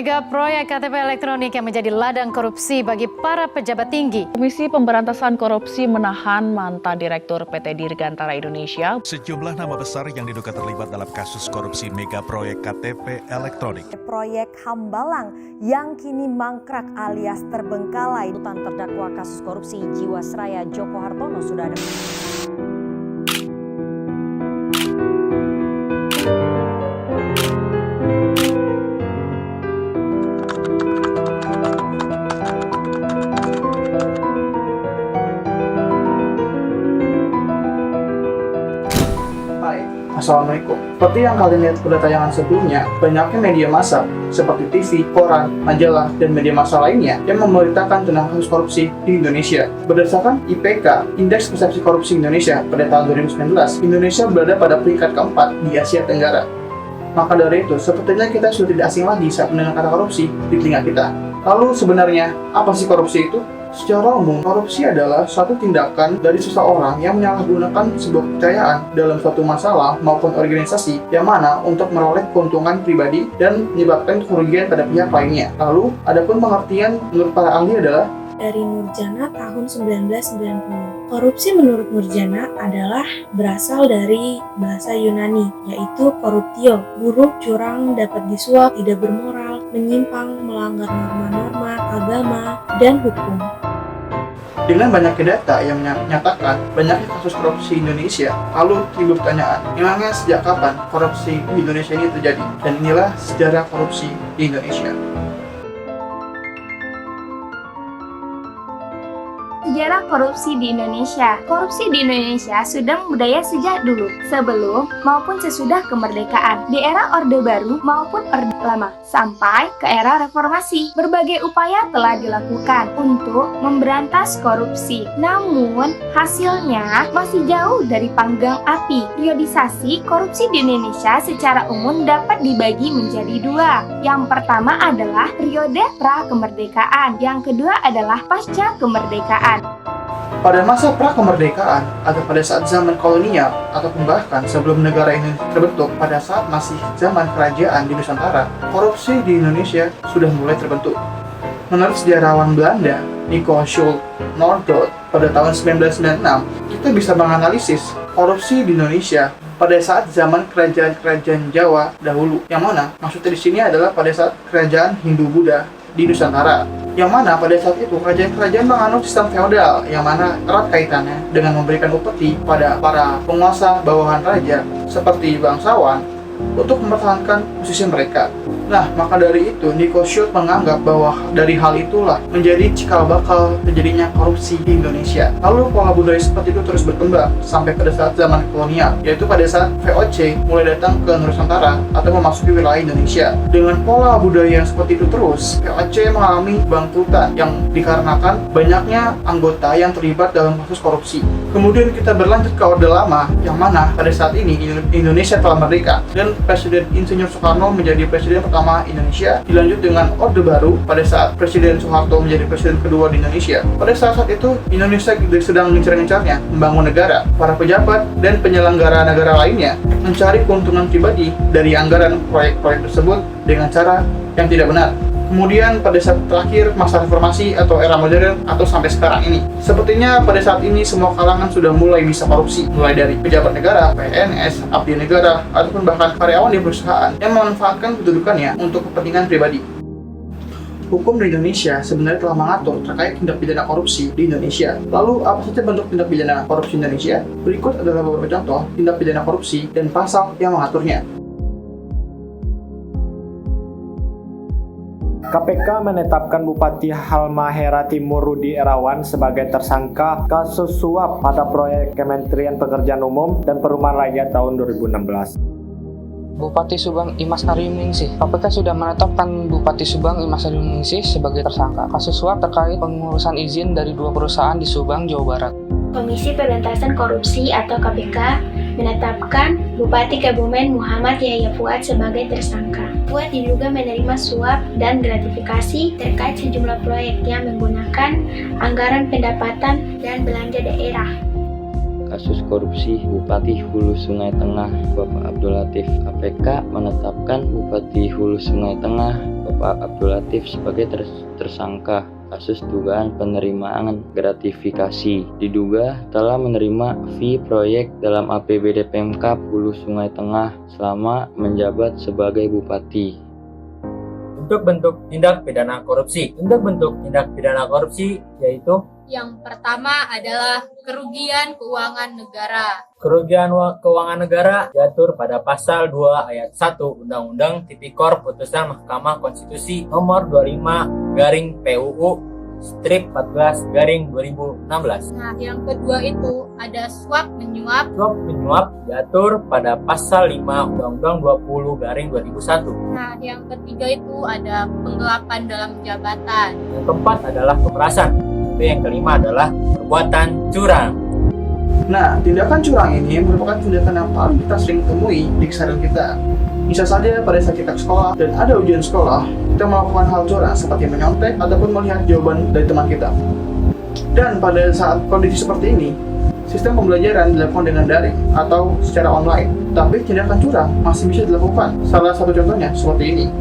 Mega proyek KTP elektronik yang menjadi ladang korupsi bagi para pejabat tinggi. Komisi Pemberantasan Korupsi menahan mantan Direktur PT Dirgantara Indonesia. Sejumlah nama besar yang diduga terlibat dalam kasus korupsi mega proyek KTP elektronik. Proyek Hambalang yang kini mangkrak alias terbengkalai. Tuntutan terdakwa kasus korupsi Jiwasraya Joko Hartono sudah ada. Assalamualaikum. Seperti yang kalian lihat pada tayangan sebelumnya, banyaknya media massa seperti TV, koran, majalah, dan media massa lainnya yang memberitakan tentang kasus korupsi di Indonesia. Berdasarkan IPK, Indeks Persepsi Korupsi Indonesia pada tahun 2019, Indonesia berada pada peringkat keempat di Asia Tenggara. Maka dari itu, sepertinya kita sudah tidak asing lagi saat mendengar kata korupsi di telinga kita. Lalu sebenarnya, apa sih korupsi itu? Secara umum, korupsi adalah suatu tindakan dari seseorang yang menyalahgunakan sebuah kepercayaan dalam suatu masalah maupun organisasi yang mana untuk meroleh keuntungan pribadi dan menyebabkan kerugian pada pihak lainnya. Lalu, adapun pengertian menurut para ahli adalah dari Nurjana tahun 1990. Korupsi menurut Nurjana adalah berasal dari bahasa Yunani, yaitu koruptio, buruk, curang, dapat disuap, tidak bermoral, menyimpang, melanggar norma-norma, agama, dan hukum. Dengan banyaknya data yang menyatakan banyaknya kasus korupsi di Indonesia, lalu timbul pertanyaan, memangnya sejak kapan korupsi di Indonesia ini terjadi? Dan inilah sejarah korupsi di Indonesia. Sejarah korupsi di Indonesia. Korupsi di Indonesia sudah budaya sejak dulu, sebelum maupun sesudah kemerdekaan, di era Orde Baru maupun Orde Lama, sampai ke era reformasi. Berbagai upaya telah dilakukan untuk memberantas korupsi. Namun, hasilnya masih jauh dari panggang api. Periodisasi korupsi di Indonesia secara umum dapat dibagi menjadi dua. Yang pertama adalah periode pra-kemerdekaan, yang kedua adalah pasca kemerdekaan. Pada masa pra-kemerdekaan atau pada saat zaman kolonial ataupun bahkan sebelum negara ini terbentuk pada saat masih zaman kerajaan di Nusantara, korupsi di Indonesia sudah mulai terbentuk. Menurut sejarawan Belanda, Nico Schultz-Noordholt, pada tahun 1996, kita bisa menganalisis korupsi di Indonesia pada saat zaman kerajaan-kerajaan Jawa dahulu, yang mana maksudnya di sini adalah pada saat kerajaan Hindu-Buddha di Nusantara. Yang mana pada saat itu kerajaan-kerajaan menganut sistem feodal yang mana erat kaitannya dengan memberikan upeti pada para penguasa bawahan raja seperti bangsawan untuk mempertahankan posisi mereka. Nah, maka dari itu Nico Schultz menganggap bahwa dari hal itulah menjadi cikal bakal terjadinya korupsi di Indonesia. Lalu pola budaya seperti itu terus berkembang sampai pada saat zaman kolonial, yaitu pada saat VOC mulai datang ke Nusantara atau memasuki wilayah Indonesia. Dengan pola budaya yang seperti itu terus, VOC mengalami bangkrutan yang dikarenakan banyaknya anggota yang terlibat dalam kasus korupsi. Kemudian kita berlanjut ke Orde Lama, yang mana pada saat ini Indonesia telah merdeka dan Presiden Insinyur Soekarno menjadi presiden pertama Indonesia. Dilanjut dengan Orde Baru pada saat Presiden Soeharto menjadi presiden kedua di Indonesia. Pada saat itu Indonesia sedang gencar-gencarnya membangun negara. Para pejabat dan penyelenggara negara lainnya mencari keuntungan pribadi dari anggaran proyek-proyek tersebut dengan cara yang tidak benar. Kemudian pada saat terakhir masa reformasi atau era modern atau sampai sekarang ini, sepertinya pada saat ini semua kalangan sudah mulai bisa korupsi, mulai dari pejabat negara, PNS, abdi negara, ataupun bahkan karyawan di perusahaan yang memanfaatkan kedudukannya untuk kepentingan pribadi. Hukum di Indonesia sebenarnya telah mengatur terkait tindak pidana korupsi di Indonesia. Lalu apa saja bentuk tindak pidana korupsi di Indonesia? Berikut adalah beberapa contoh tindak pidana korupsi dan pasal yang mengaturnya. KPK menetapkan Bupati Halmahera Timur Rudi Erawan sebagai tersangka kasus suap pada proyek Kementerian Pekerjaan Umum dan Perumahan Rakyat tahun 2016. Bupati Subang Imas Ariningsih. KPK sudah menetapkan Bupati Subang Imas Ariningsih sebagai tersangka kasus suap terkait pengurusan izin dari 2 perusahaan di Subang, Jawa Barat. Komisi Pemberantasan Korupsi atau KPK menetapkan Bupati Kebumen Muhammad Yahya Fuad sebagai tersangka. Fuad diduga menerima suap dan gratifikasi terkait sejumlah proyek yang menggunakan anggaran pendapatan dan belanja daerah. Kasus korupsi Bupati Hulu Sungai Tengah Bapak Abdul Latif. KPK menetapkan Bupati Hulu Sungai Tengah Bapak Abdul Latif sebagai tersangka kasus dugaan penerimaan gratifikasi. Diduga telah menerima fee proyek dalam APBD Pemkab Hulu Sungai Tengah selama menjabat sebagai bupati. Untuk bentuk tindak pidana korupsi. Untuk bentuk tindak pidana korupsi yaitu yang pertama adalah kerugian keuangan negara. Kerugian keuangan negara diatur pada pasal 2 ayat 1 Undang-Undang Tipikor Putusan Mahkamah Konstitusi nomor 25/PUU strip 14/2016. Nah, yang kedua itu ada suap menyuap. Suap menyuap diatur pada pasal 5 Undang-Undang 20/2001. Nah, yang ketiga itu ada penggelapan dalam jabatan. Yang keempat adalah pemerasan. Yang kelima adalah perbuatan curang. Nah, tindakan curang ini merupakan tindakan yang paling kita sering temui di keseharian kita. Bisa saja pada saat kita ke sekolah dan ada ujian sekolah, kita melakukan hal curang seperti menyontek ataupun melihat jawaban dari teman kita. Dan pada saat kondisi seperti ini, sistem pembelajaran dilakukan dengan daring atau secara online. Tapi tindakan curang masih bisa dilakukan. Salah satu contohnya seperti ini.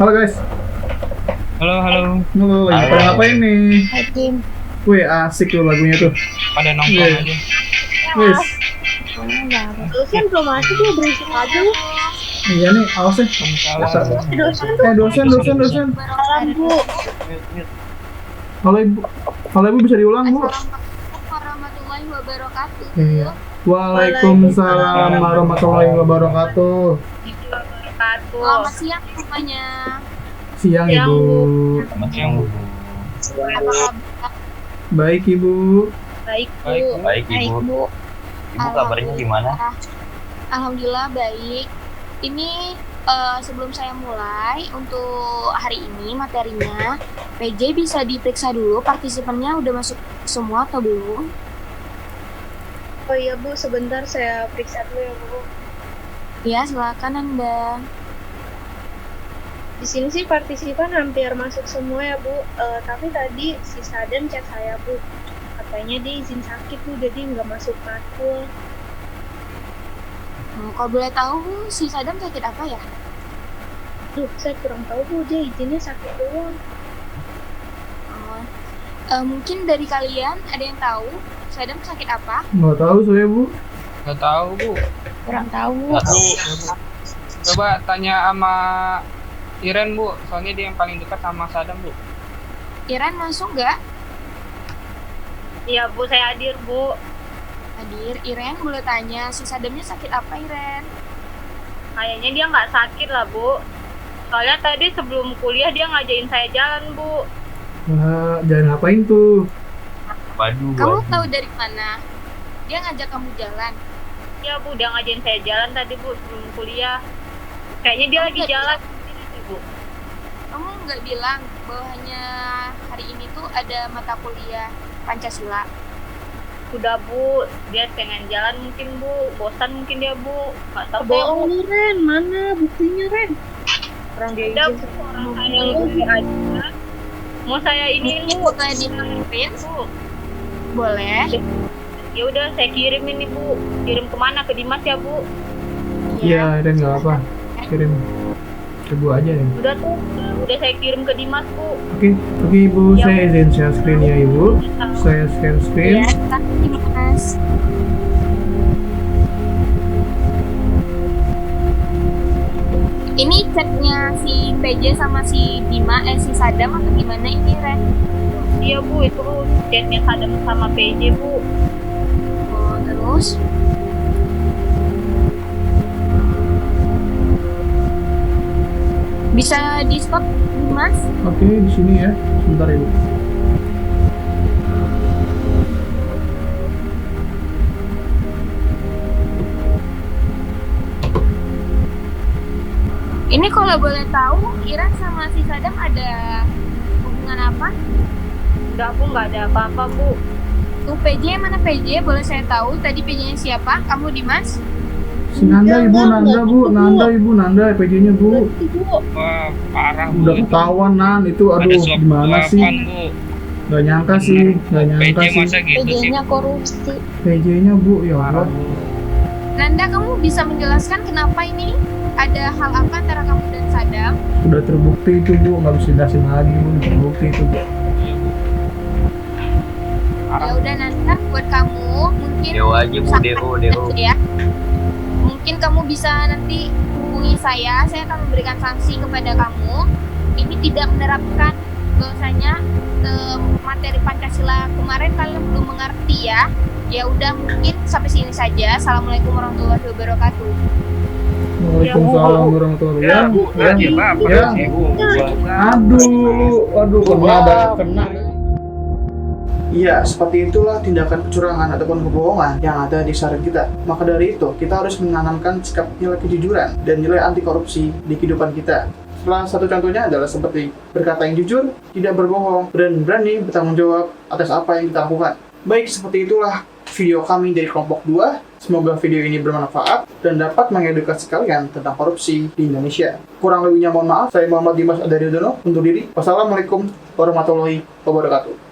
Halo guys. Halo. Halo, lagi pada ngapain nih? Wih, asik tuh lagunya tuh. Pada nongkrong aja. Wis. Dosen belum masuk ya, berisik aja lu. Iya nih, awas ya. Dosen. Salam Bu. Halo ibu bisa diulang bu? Assalamualaikum warahmatullahi wabarakatuh. Iya. Waalaikumsalam warahmatullahi wabarakatuh. Selamat siang semuanya. Siang ibu. Selamat siang, Bu. Apa kabar? Baik ibu. Baik Bu. Baik, Ibu. Ibu kabarnya gimana? Alhamdulillah baik. Ini sebelum saya mulai untuk hari ini materinya, PJ bisa diperiksa dulu partisipannya udah masuk semua atau belum? Oh iya Bu, sebentar saya periksa dulu ya Bu. Ya, silakan Anda. Di sini sih partisipan hampir masuk semua ya Bu. Tapi tadi si Sadam chat saya Bu. Katanya dia izin sakit Bu, jadi nggak masuk matkul. Kalau boleh tahu si Sadam sakit apa ya? Duh, saya kurang tahu Bu, dia izinnya sakit doang. Mungkin dari kalian ada yang tahu Sadam sakit apa? Nggak tahu saya bu. Nggak tahu, Bu. Kurang tahu. Coba tanya sama Iren, Bu. Soalnya dia yang paling dekat sama Sadam, Bu. Iren masuk nggak? Iya Bu, saya hadir Bu. Hadir. Iren boleh tanya si Sadamnya sakit apa Iren? Kayaknya dia nggak sakit lah Bu. Soalnya tadi sebelum kuliah dia ngajain saya jalan Bu. Nah, jalan ngapain tuh? Kamu tahu dari mana? Dia ngajak kamu jalan? Iya Bu, dia ngajain saya jalan tadi Bu sebelum kuliah. Kayaknya dia lagi jalan sendiri Bu. Kamu nggak bilang bahwanya hari ini tuh ada mata kuliah Pancasila? Udah Bu, dia pengen jalan mungkin Bu, bosan mungkin dia Bu. Nggak tahu Bohong nih Ren, mana buktinya Ren? Orang dia izin orang saya yang aja. Mau saya ini Bu, Saya dikirim Bu. boleh? Ya udah saya kirim ini Bu. Kirim kemana? Ke Dimas ya Bu? Iya, dan nggak apa. Kirim ke bu aja ya. Udah tuh, udah saya kirim ke Dimas Bu. Oke ibu, Ya, saya izin share screen ya ibu. Saya share screen. Ya, Mas. Ini chatnya si PJ sama si si Sadam atau gimana ini Ren? Iya Bu, itu chatnya Sadam sama PJ Bu. Oh, terus? Bisa di stop Mas? Oke, di sini ya. Sebentar ibu. Ini kalau boleh tahu, Iren sama si Sadam ada hubungan apa? Enggak Bu, nggak ada apa-apa Bu. Tuh PJ mana PJ? Boleh saya tahu tadi PJ-nya siapa? Kamu Dimas? Si Nanda ibu, Nanda PJ-nya bu. Wah, parah, Bu. Udah ketahuan Nan, itu aduh gimana sih? Gak nyangka sih, PJ masa gitu sih? PJ-nya korupsi. PJ-nya bu, ya Allah. Nanda, kamu bisa menjelaskan kenapa ini? Ada hal apa antara kamu dan Sadam? Sudah terbukti itu Bu, nggak bisa jelasin lagi Bu, terbukti itu Bu. Ya udah Nanda, buat kamu mungkin aja Bu, Deo. ya. Mungkin kamu bisa nanti hubungi saya akan memberikan sanksi kepada kamu. Ini tidak menerapkan bahwasanya materi Pancasila kemarin kalian belum mengerti ya. Ya udah mungkin sampai sini saja. Assalamualaikum warahmatullahi wabarakatuh. Waalaikumsalam warahmatullahi wabarakatuh. Aduh, kena. Iya, seperti itulah tindakan kecurangan ataupun kebohongan yang ada di syariat kita. Maka dari itu, kita harus menanamkan sikap nilai kejujuran dan nilai anti korupsi di kehidupan kita. Salah satu contohnya adalah seperti berkata yang jujur, tidak berbohong, dan berani bertanggung jawab atas apa yang kita lakukan. Baik, seperti itulah video kami dari kelompok 2. Semoga video ini bermanfaat dan dapat mengedukasi kalian tentang korupsi di Indonesia. Kurang lebihnya mohon maaf, saya Muhammad Dimas Adaryudono undur diri. Wassalamualaikum warahmatullahi wabarakatuh.